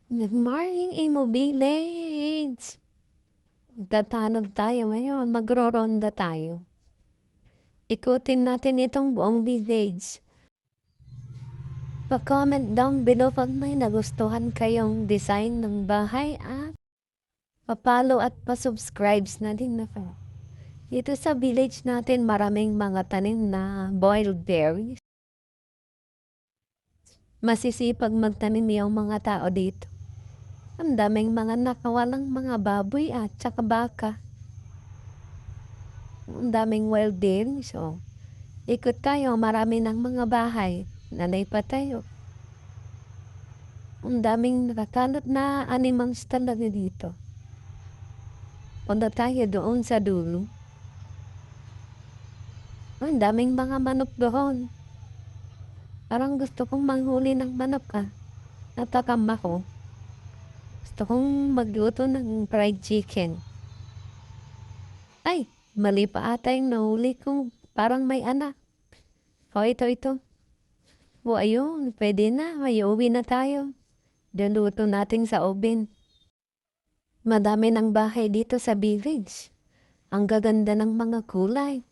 Good morning, Imo Village! Tatanod tayo ngayon, magro-ronda tayo. Ikutin natin itong buong village. Pa-comment down below pag may nagustuhan kayong design ng bahay at pa-follow at pa-subscribes na din na po. Dito sa village natin maraming mga tanim na boiled berries. Masisipag magtanim yung mga tao dito. Ang daming mga nakawalang mga baboy at saka baka. Ang daming wild din. So, ikot tayo. Marami ng mga bahay. Nanay pa tayo. Ang daming nakakalot na animals talaga dito. Punta tayo doon sa dulo. Ang daming mga manok doon. Parang gusto kong manghuli ng manok Natakam ako. Gusto kong magluto ng fried chicken. Ay, mali pa ata yung nahuli ko. Parang may anak. O, ito. O, ayun, pwede na. May uwi na tayo. Luto natin sa oven. Madami ng bahay dito sa village. Ang gaganda ng mga kulay.